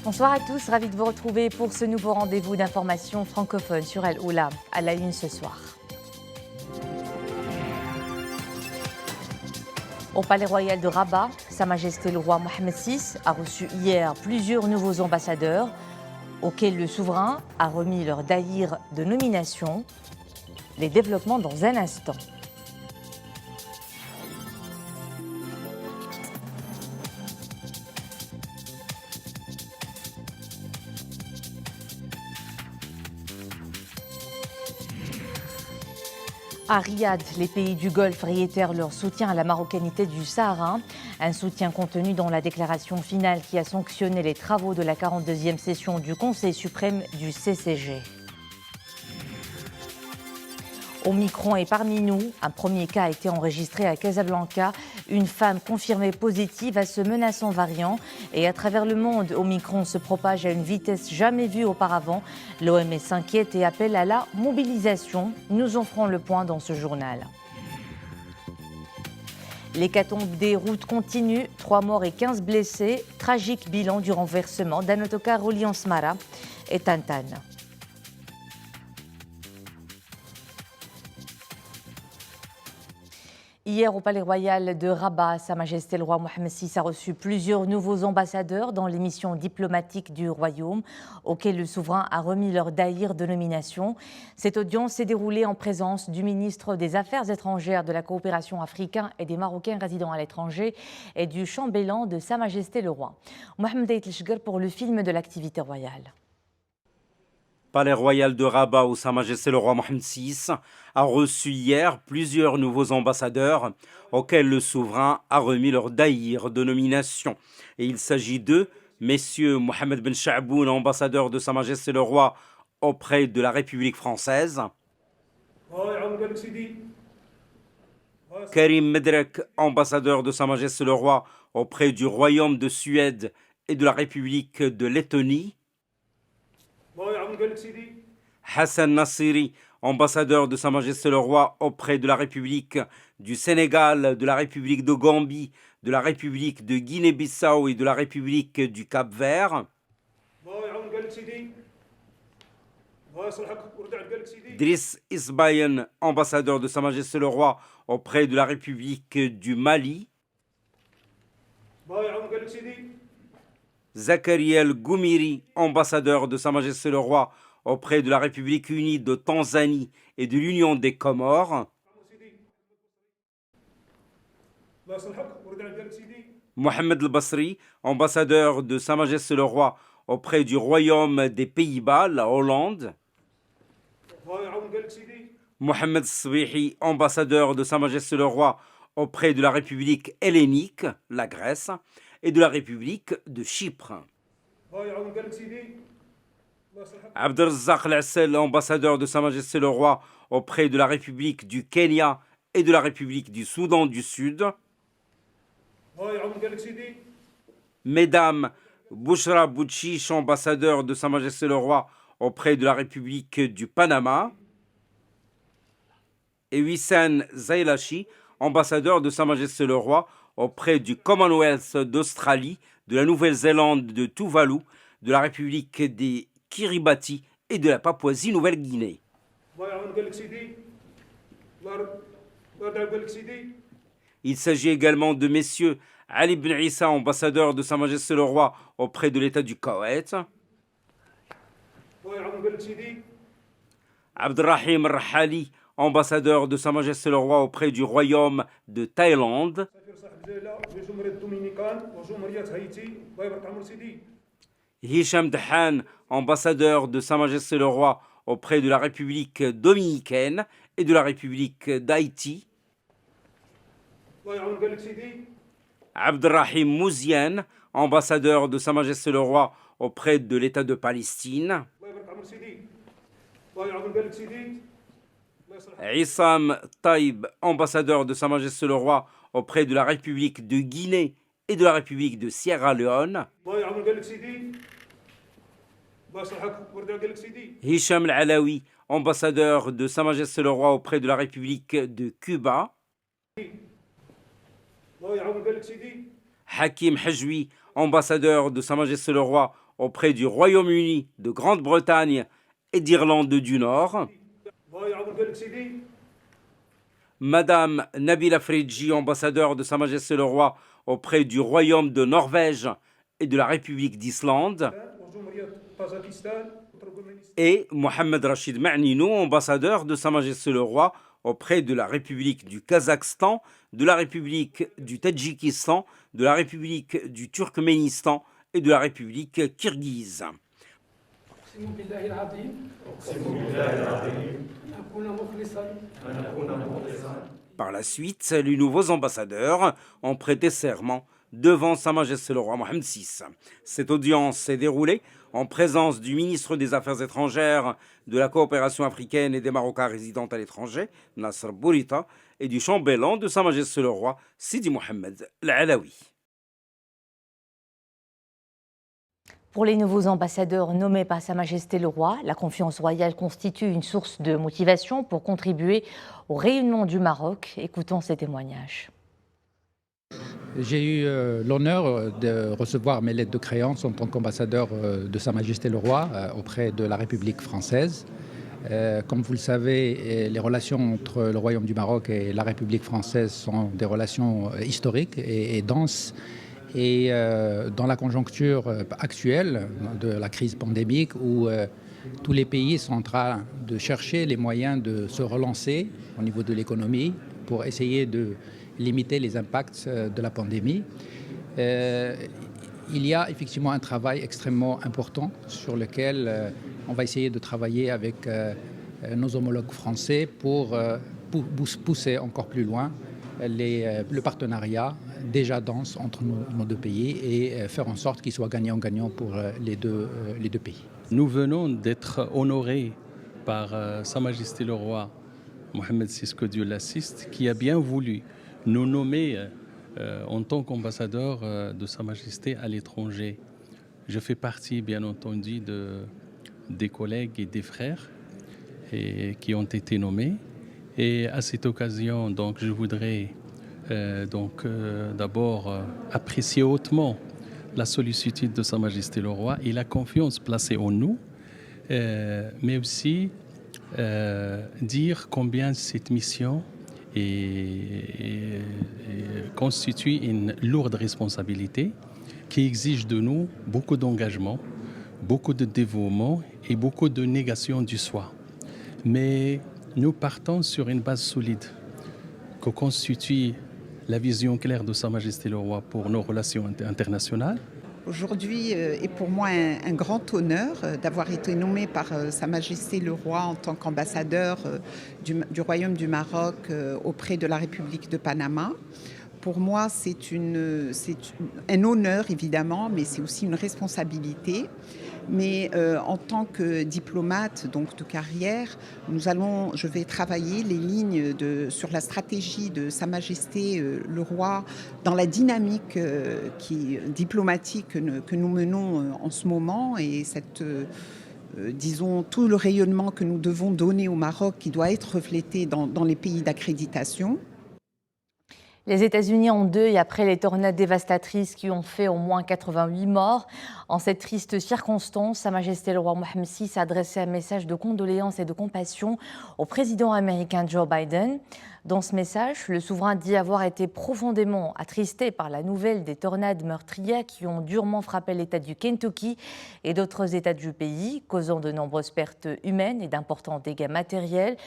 Bonsoir à tous, ravi de vous retrouver pour ce nouveau rendez-vous d'information francophone sur El Oula, à la une ce soir. Au Palais Royal de Rabat, Sa Majesté le Roi Mohammed VI a reçu hier plusieurs nouveaux ambassadeurs auxquels le souverain a remis leur daïr de nomination. Les développements dans un instant. À Riyad, les pays du Golfe réitèrent leur soutien à la marocanité du Sahara, un soutien contenu dans la déclaration finale qui a sanctionné les travaux de la 42e session du Conseil suprême du CCG. Omicron est parmi nous. Un premier cas a été enregistré à Casablanca. Une femme confirmée positive à ce menaçant variant. Et à travers le monde, Omicron se propage à une vitesse jamais vue auparavant. L'OMS s'inquiète et appelle à la mobilisation. Nous en ferons le point dans ce journal. L'hécatombe des routes continue. 3 morts et 15 blessés. Tragique bilan du renversement d'un autocar reliant Smara et Tantan. Hier, au Palais Royal de Rabat, Sa Majesté le Roi Mohammed VI a reçu plusieurs nouveaux ambassadeurs dans les missions diplomatiques du Royaume, auxquels le souverain a remis leur daïr de nomination. Cette audience s'est déroulée en présence du ministre des Affaires étrangères, de la coopération africaine et des Marocains résidant à l'étranger et du chambellan de Sa Majesté le Roi. Mohamed Aït pour le film de l'activité royale. Palais Royal de Rabat où Sa Majesté le Roi Mohammed VI a reçu hier plusieurs nouveaux ambassadeurs auxquels le souverain a remis leur daïr de nomination. Et il s'agit d'eux, messieurs Mohamed Ben Chaboun, ambassadeur de Sa Majesté le Roi auprès de la République française, Karim Medrek, ambassadeur de Sa Majesté le Roi auprès du Royaume de Suède et de la République de Lettonie, Hassan Nassiri, ambassadeur de Sa Majesté le Roi auprès de la République du Sénégal, de la République de Gambie, de la République de Guinée-Bissau et de la République du Cap-Vert, Driss Isbayen, ambassadeur de Sa Majesté le Roi auprès de la République du Mali, Zakariel Goumiri, ambassadeur de Sa Majesté le Roi auprès de la République unie de Tanzanie et de l'Union des Comores, Mohamed El Basri, ambassadeur de Sa Majesté le Roi auprès du Royaume des Pays-Bas, la Hollande, Mohamed Swihi, ambassadeur de Sa Majesté le Roi auprès de la République hellénique, la Grèce, et de la République de Chypre. Abdelrazak El-Assel, ambassadeur de Sa Majesté le Roi auprès de la République du Kenya et de la République du Soudan du Sud. Mesdames Bouchra Bouchiche, ambassadeur de Sa Majesté le Roi auprès de la République du Panama. Et Wissam Zailachi, ambassadeur de Sa Majesté le Roi auprès du Commonwealth d'Australie, de la Nouvelle-Zélande, de Tuvalu, de la République des Kiribati et de la Papouasie-Nouvelle-Guinée. Il s'agit également de messieurs Ali Ben Issa, ambassadeur de Sa Majesté le Roi auprès de l'État du Koweït, Abdelrahim Rahali, ambassadeur de Sa Majesté le Roi auprès du Royaume de Thaïlande, Hicham Dahan, ambassadeur de Sa Majesté le Roi auprès de la République dominicaine et de la République d'Haïti, Abdelrahim Mouziane, ambassadeur de Sa Majesté le Roi auprès de l'État de Palestine, Issam Taïb, ambassadeur de Sa Majesté le Roi auprès de la République de Guinée et de la République de Sierra Leone, Hicham Al-Alawi, ambassadeur de Sa Majesté le Roi auprès de la République de Cuba, Hakim Hajwi, ambassadeur de Sa Majesté le Roi auprès du Royaume-Uni, de Grande-Bretagne et d'Irlande du Nord. Madame Nabila Fridji, ambassadeur de Sa Majesté le Roi auprès du Royaume de Norvège et de la République d'Islande. Et Mohamed Rachid Ma'ninou, ambassadeur de Sa Majesté le Roi auprès de la République du Kazakhstan, de la République du Tadjikistan, de la République du Turkménistan et de la République kirghize. Par la suite, les nouveaux ambassadeurs ont prêté serment devant Sa Majesté le Roi Mohammed VI. Cette audience s'est déroulée en présence du ministre des Affaires étrangères, de la coopération africaine et des Marocains résidant à l'étranger, Nasser Bourita, et du chambellan de Sa Majesté le Roi, Sidi Mohamed Al-Alawi. Pour les nouveaux ambassadeurs nommés par Sa Majesté le Roi, la confiance royale constitue une source de motivation pour contribuer au rayonnement du Maroc. Écoutons ces témoignages. J'ai eu l'honneur de recevoir mes lettres de créance en tant qu'ambassadeur de Sa Majesté le Roi auprès de la République française. Comme vous le savez, les relations entre le Royaume du Maroc et la République française sont des relations historiques et denses. Et dans la conjoncture actuelle de la crise pandémique où tous les pays sont en train de chercher les moyens de se relancer au niveau de l'économie pour essayer de limiter les impacts de la pandémie. Il y a effectivement un travail extrêmement important sur lequel on va essayer de travailler avec nos homologues français pour pousser encore plus loin le partenariat déjà dense entre nos deux pays et faire en sorte qu'il soit gagnant-gagnant pour les deux pays. Nous venons d'être honorés par Sa Majesté le Roi Mohammed VI, que Dieu l'assiste, qui a bien voulu nous nommer en tant qu'ambassadeur de Sa Majesté à l'étranger. Je fais partie, bien entendu, des collègues et des frères qui ont été nommés. Et à cette occasion, donc, je voudrais d'abord apprécier hautement la sollicitude de Sa Majesté le Roi et la confiance placée en nous, mais aussi dire combien cette mission constitue une lourde responsabilité qui exige de nous beaucoup d'engagement, beaucoup de dévouement et beaucoup de négation du soi. Mais nous partons sur une base solide que constitue la vision claire de Sa Majesté le Roi pour nos relations internationales. Aujourd'hui est pour moi un grand honneur d'avoir été nommé par Sa Majesté le Roi en tant qu'ambassadeur du Royaume du Maroc auprès de la République de Panama. Pour moi, c'est un honneur évidemment, mais c'est aussi une responsabilité. Mais en tant que diplomate donc de carrière, je vais travailler les lignes sur la stratégie de Sa Majesté le Roi dans la dynamique diplomatique que nous menons en ce moment et disons tout le rayonnement que nous devons donner au Maroc qui doit être reflété dans les pays d'accréditation. Les États-Unis en deuil après les tornades dévastatrices qui ont fait au moins 88 morts. En cette triste circonstance, Sa Majesté le Roi Mohammed VI a adressé un message de condoléances et de compassion au président américain Joe Biden. Dans ce message, le souverain dit avoir été profondément attristé par la nouvelle des tornades meurtrières qui ont durement frappé l'État du Kentucky et d'autres États du pays, causant de nombreuses pertes humaines et d'importants dégâts matériels.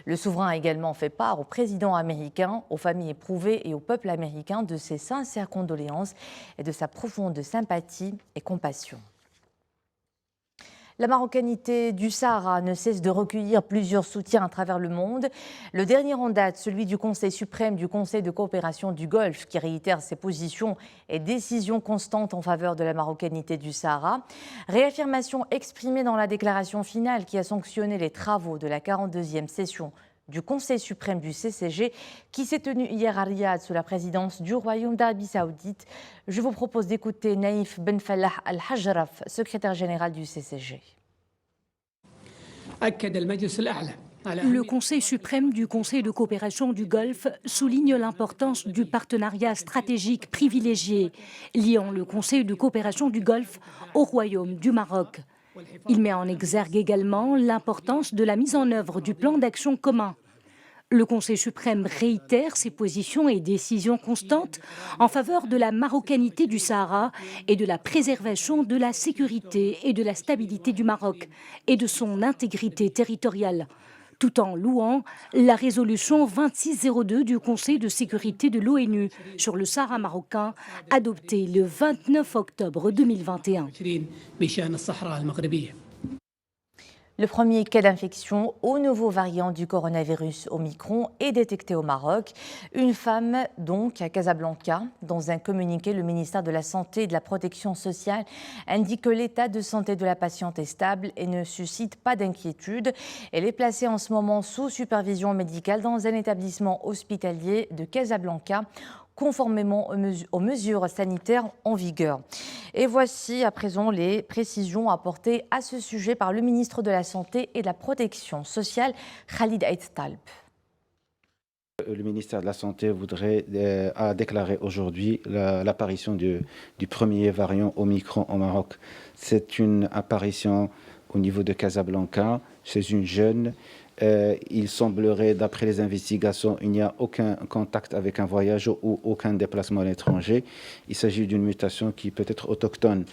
Le souverain a également fait part au président américain, aux familles éprouvées et au peuple américain de ses sincères condoléances et de sa profonde sympathie et compassion. La marocanité du Sahara ne cesse de recueillir plusieurs soutiens à travers le monde. Le dernier en date, celui du Conseil suprême du Conseil de coopération du Golfe, qui réitère ses positions et décisions constantes en faveur de la marocanité du Sahara. Réaffirmation exprimée dans la déclaration finale qui a sanctionné les travaux de la 42e session du Conseil suprême du CCG qui s'est tenu hier à Riyad sous la présidence du Royaume d'Arabie Saoudite. Je vous propose d'écouter Naïf Ben Fallah Al-Hajraf, secrétaire général du CCG. أكد المجلس الأعلى Le Conseil suprême du Conseil de coopération du Golfe souligne l'importance du partenariat stratégique privilégié liant le Conseil de coopération du Golfe au Royaume du Maroc. Il met en exergue également l'importance de la mise en œuvre du plan d'action commun. Le Conseil suprême réitère ses positions et décisions constantes en faveur de la marocanité du Sahara et de la préservation de la sécurité et de la stabilité du Maroc et de son intégrité territoriale, tout en louant la résolution 2602 du Conseil de sécurité de l'ONU sur le Sahara marocain, adoptée le 29 octobre 2021. Le premier cas d'infection au nouveau variant du coronavirus Omicron est détecté au Maroc. Une femme, donc, à Casablanca. Dans un communiqué, le ministère de la Santé et de la Protection sociale indique que l'état de santé de la patiente est stable et ne suscite pas d'inquiétude. Elle est placée en ce moment sous supervision médicale dans un établissement hospitalier de Casablanca, conformément aux mesures sanitaires en vigueur. Et voici à présent les précisions apportées à ce sujet par le ministre de la Santé et de la Protection sociale, Khalid Aït Talb. Le ministère de la Santé a déclaré aujourd'hui l'apparition du premier variant Omicron au Maroc. C'est une apparition au niveau de Casablanca, chez une jeune. Il semblerait, d'après les investigations, il n'y a aucun contact avec un voyage ou aucun déplacement à l'étranger. Il s'agit d'une mutation qui peut être autochtone.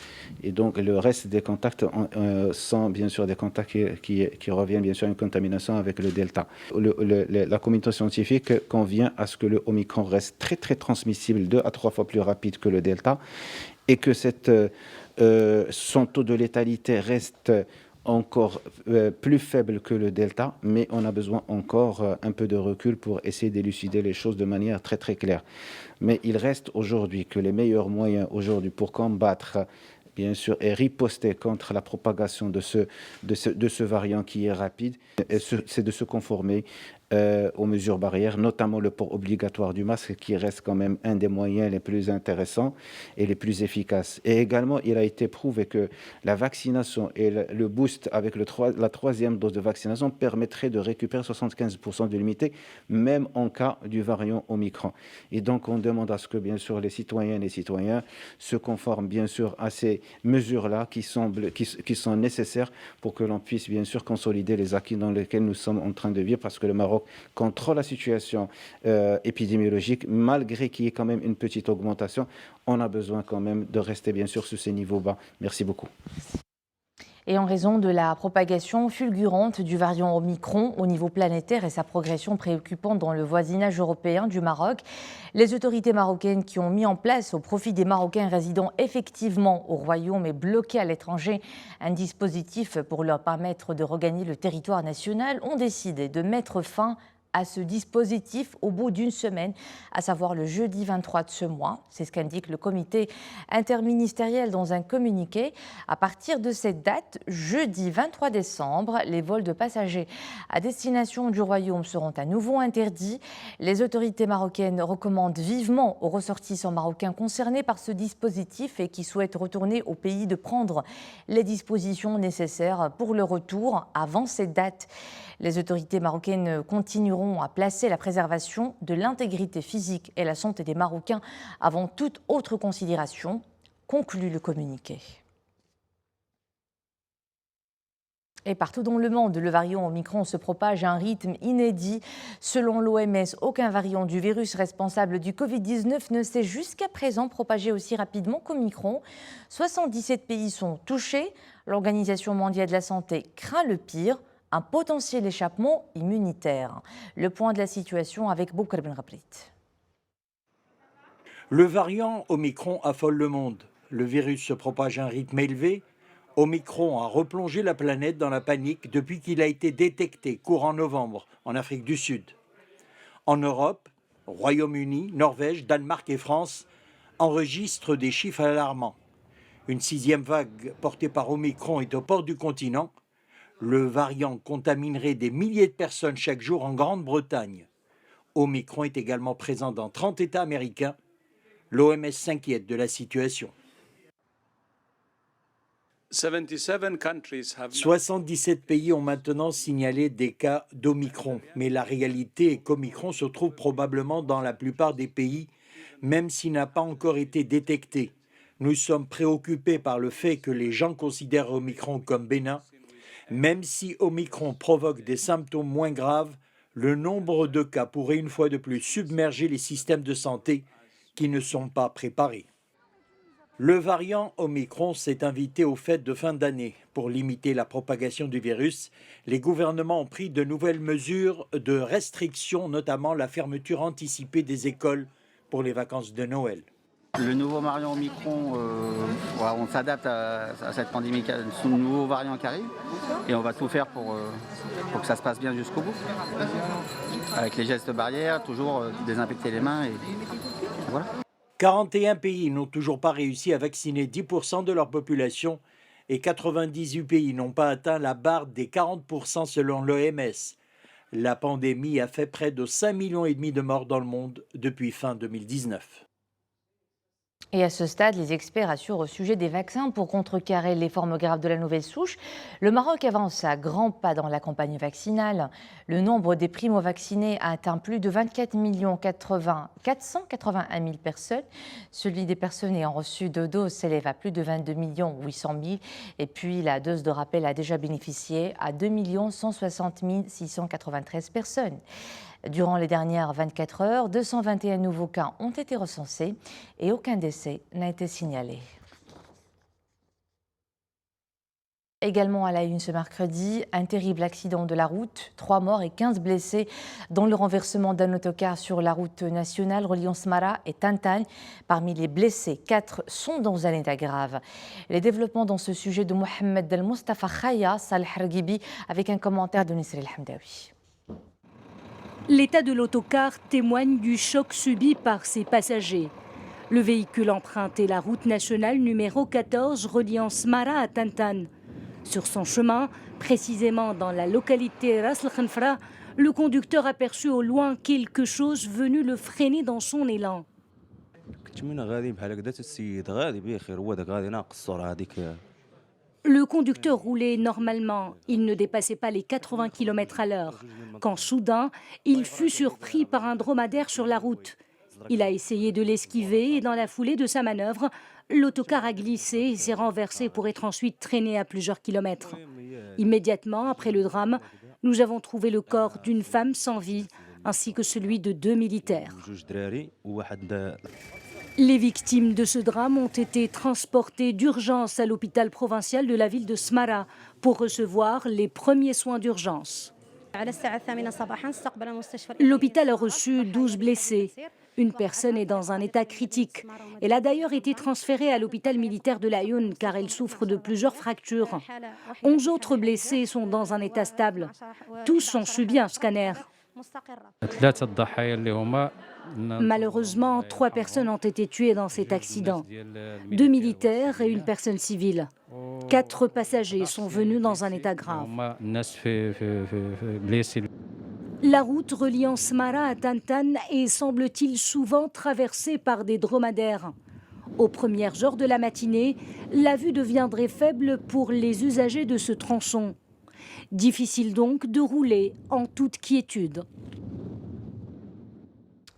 Et donc, le reste des contacts sont bien sûr des contacts qui reviennent bien sûr à une contamination avec le Delta. La communauté scientifique convient à ce que le Omicron reste très, très transmissible, 2 à 3 fois plus rapide que le Delta, et que son taux de létalité reste encore plus faible que le Delta, mais on a besoin encore un peu de recul pour essayer d'élucider les choses de manière très très claire. Mais il reste aujourd'hui que les meilleurs moyens aujourd'hui pour combattre, bien sûr, et riposter contre la propagation de ce variant qui est rapide, c'est de se conformer aux mesures barrières, notamment le port obligatoire du masque, qui reste quand même un des moyens les plus intéressants et les plus efficaces. Et également, il a été prouvé que la vaccination et le boost avec la troisième dose de vaccination permettrait de récupérer 75% de l'immunité, même en cas du variant Omicron. Et donc, on demande à ce que, bien sûr, les citoyennes et citoyens se conforment, bien sûr, à ces mesures-là qui sont nécessaires pour que l'on puisse, bien sûr, consolider les acquis dans lesquels nous sommes en train de vivre, parce que le Maroc contrôle la situation épidémiologique, malgré qu'il y ait quand même une petite augmentation. On a besoin quand même de rester bien sûr sur ces niveaux bas. Merci beaucoup. Et en raison de la propagation fulgurante du variant Omicron au niveau planétaire et sa progression préoccupante dans le voisinage européen du Maroc, les autorités marocaines qui ont mis en place au profit des Marocains résidant effectivement au Royaume et bloqués à l'étranger un dispositif pour leur permettre de regagner le territoire national ont décidé de mettre fin à ce dispositif au bout d'une semaine, à savoir le jeudi 23 de ce mois. C'est ce qu'indique le comité interministériel dans un communiqué. À partir de cette date, jeudi 23 décembre, les vols de passagers à destination du Royaume seront à nouveau interdits. Les autorités marocaines recommandent vivement aux ressortissants marocains concernés par ce dispositif et qui souhaitent retourner au pays de prendre les dispositions nécessaires pour le retour avant cette date. Les autorités marocaines continueront à placer la préservation de l'intégrité physique et la santé des Marocains avant toute autre considération, conclut le communiqué. Et partout dans le monde, le variant Omicron se propage à un rythme inédit. Selon l'OMS, aucun variant du virus responsable du Covid-19 ne s'est jusqu'à présent propagé aussi rapidement qu'Omicron. 77 pays sont touchés. L'Organisation mondiale de la santé craint le pire, un potentiel échappement immunitaire. Le point de la situation avec Boukar Ben Rabrit. Le variant Omicron affole le monde. Le virus se propage à un rythme élevé. Omicron a replongé la planète dans la panique depuis qu'il a été détecté courant novembre en Afrique du Sud. En Europe, Royaume-Uni, Norvège, Danemark et France enregistrent des chiffres alarmants. Une 6e vague portée par Omicron est aux portes du continent. Le variant contaminerait des milliers de personnes chaque jour en Grande-Bretagne. Omicron est également présent dans 30 États américains. L'OMS s'inquiète de la situation. 77 pays ont maintenant signalé des cas d'Omicron, mais la réalité est qu'Omicron se trouve probablement dans la plupart des pays, même s'il n'a pas encore été détecté. Nous sommes préoccupés par le fait que les gens considèrent Omicron comme bénin. Même si Omicron provoque des symptômes moins graves, le nombre de cas pourrait une fois de plus submerger les systèmes de santé qui ne sont pas préparés. Le variant Omicron s'est invité aux fêtes de fin d'année. Pour limiter la propagation du virus, les gouvernements ont pris de nouvelles mesures de restriction, notamment la fermeture anticipée des écoles pour les vacances de Noël. Le nouveau variant Omicron, on s'adapte à cette pandémie, ce nouveau variant qui arrive, et on va tout faire pour que ça se passe bien jusqu'au bout. Avec les gestes barrières, toujours désinfecter les mains, et voilà. 41 pays n'ont toujours pas réussi à vacciner 10% de leur population et 98 pays n'ont pas atteint la barre des 40% selon l'OMS. La pandémie a fait près de 5,5 millions de morts dans le monde depuis fin 2019. Et à ce stade, les experts assurent au sujet des vaccins pour contrecarrer les formes graves de la nouvelle souche. Le Maroc avance à grands pas dans la campagne vaccinale. Le nombre des primo-vaccinés a atteint plus de 24 481 000 personnes. Celui des personnes ayant reçu 2 doses s'élève à plus de 22 800 000. Et puis la dose de rappel a déjà bénéficié à 2 160 693 personnes. Durant les dernières 24 heures, 221 nouveaux cas ont été recensés et aucun décès n'a été signalé. Également à la une ce mercredi, un terrible accident de la route, 3 morts et 15 blessés dans le renversement d'un autocar sur la route nationale reliant Smara et Tantan. Parmi les blessés, 4 sont dans un état grave. Les développements dans ce sujet de Mohamed El Mustafa Khaya, Salih Hargibi, avec un commentaire de Nisri El Hamdawi. L'état de l'autocar témoigne du choc subi par ses passagers. Le véhicule empruntait la route nationale numéro 14 reliant Smara à Tantan. Sur son chemin, précisément dans la localité Ras El Khenfra, le conducteur aperçut au loin quelque chose venu le freiner dans son élan. Le conducteur roulait normalement, il ne dépassait pas les 80 km à l'heure, quand soudain, il fut surpris par un dromadaire sur la route. Il a essayé de l'esquiver et dans la foulée de sa manœuvre, l'autocar a glissé et s'est renversé pour être ensuite traîné à plusieurs kilomètres. Immédiatement après le drame, nous avons trouvé le corps d'une femme sans vie ainsi que celui de 2 militaires. Les victimes de ce drame ont été transportées d'urgence à l'hôpital provincial de la ville de Smara pour recevoir les premiers soins d'urgence. L'hôpital a reçu 12 blessés. Une personne est dans un état critique. Elle a d'ailleurs été transférée à l'hôpital militaire de l'Aïoun car elle souffre de plusieurs fractures. 11 autres blessés sont dans un état stable. Tous ont subi un scanner. Malheureusement, 3 personnes ont été tuées dans cet accident. 2 militaires et une personne civile. 4 passagers sont venus dans un état grave. La route reliant Smara à Tantan est, semble-t-il, souvent traversée par des dromadaires. Aux premières heures de la matinée, la vue deviendrait faible pour les usagers de ce tronçon. Difficile donc de rouler en toute quiétude.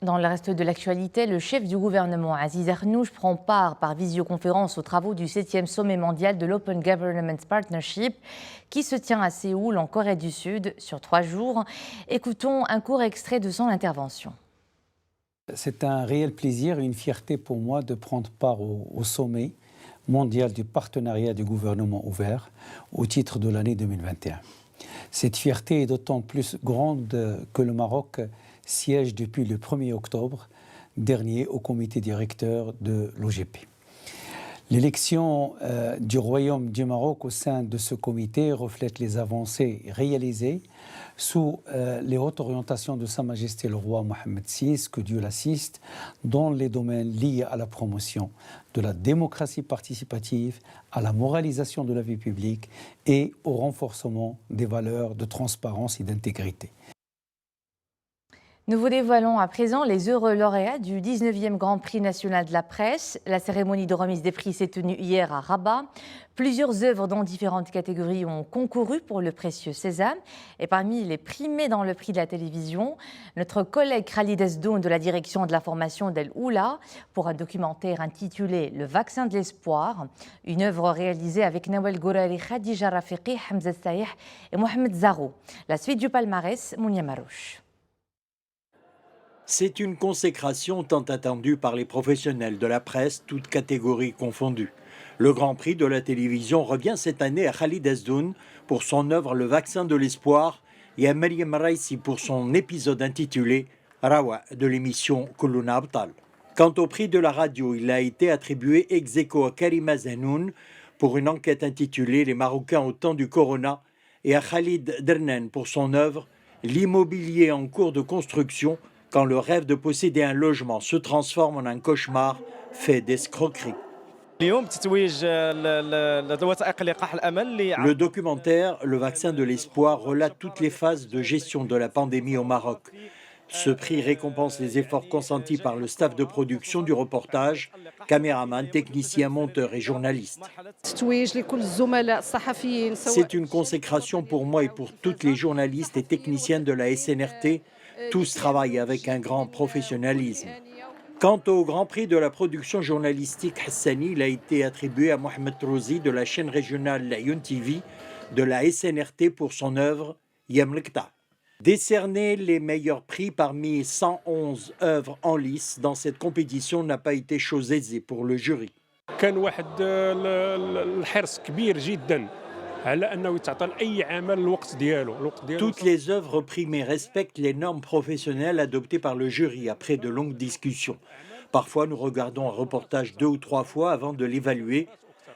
Dans le reste de l'actualité, le chef du gouvernement, Aziz Arnouch, prend part par visioconférence aux travaux du 7e sommet mondial de l'Open Government Partnership qui se tient à Séoul, en Corée du Sud, sur 3 jours. Écoutons un court extrait de son intervention. C'est un réel plaisir et une fierté pour moi de prendre part au sommet mondial du partenariat du gouvernement ouvert au titre de l'année 2021. Cette fierté est d'autant plus grande que le Maroc siège depuis le 1er octobre dernier au comité directeur de l'OGP. L'élection du Royaume du Maroc au sein de ce comité reflète les avancées réalisées sous les hautes orientations de Sa Majesté le roi Mohamed VI, que Dieu l'assiste, dans les domaines liés à la promotion de la démocratie participative, à la moralisation de la vie publique et au renforcement des valeurs de transparence et d'intégrité. Nous vous dévoilons à présent les heureux lauréats du 19e Grand Prix national de la presse. La cérémonie de remise des prix s'est tenue hier à Rabat. Plusieurs œuvres dans différentes catégories ont concouru pour le précieux sésame. Et parmi les primés dans le prix de la télévision, notre collègue Khalid Esdoun de la direction de l'information d'El Oula pour un documentaire intitulé Le vaccin de l'espoir, une œuvre réalisée avec Nawel Gourari, Khadija Rafiqi, Hamza Saïh et Mohamed Zaro. La suite du palmarès, Mounia Marouche. C'est une consécration tant attendue par les professionnels de la presse, toutes catégories confondues. Le Grand Prix de la télévision revient cette année à Khalid Esdoun pour son œuvre Le vaccin de l'espoir et à Maryam Raisi pour son épisode intitulé Rawa de l'émission Kuluna Abtal. Quant au prix de la radio, il a été attribué ex aequo à Karima Zanoun pour une enquête intitulée Les Marocains au temps du Corona et à Khalid Dernen pour son œuvre L'immobilier en cours de construction quand le rêve de posséder un logement se transforme en un cauchemar fait d'escroquerie. Le documentaire Le vaccin de l'espoir relate toutes les phases de gestion de la pandémie au Maroc. Ce prix récompense les efforts consentis par le staff de production du reportage, caméraman, technicien, monteur et journaliste. C'est une consécration pour moi et pour tous les journalistes et techniciens de la SNRT. Tous travaillent avec un grand professionnalisme. Quant au Grand Prix de la production journalistique Hassani, il a été attribué à Mohamed Trouzi de la chaîne régionale Layoun TV de la SNRT pour son œuvre Yamlikta. Décerner les meilleurs prix parmi 111 œuvres en lice dans cette compétition n'a pas été chose aisée pour le jury. Toutes les œuvres primées respectent les normes professionnelles adoptées par le jury après de longues discussions. Parfois, nous regardons un reportage 2 ou 3 fois avant de l'évaluer.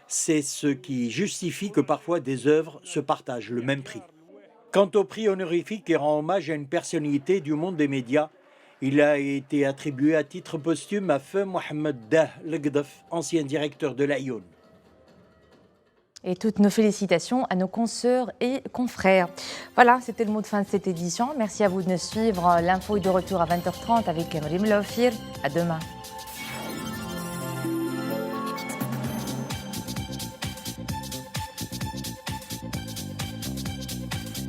C'est ce qui justifie que parfois des œuvres se partagent le même prix. Quant au prix honorifique qui rend hommage à une personnalité du monde des médias, il a été attribué à titre posthume à Feu Mohamed Dah Legdef, ancien directeur de l'Aïoun. Et toutes nos félicitations à nos consoeurs et confrères. Voilà, c'était le mot de fin de cette édition. Merci à vous de nous suivre. L'info est de retour à 20h30 avec Emrim Laofir. À demain.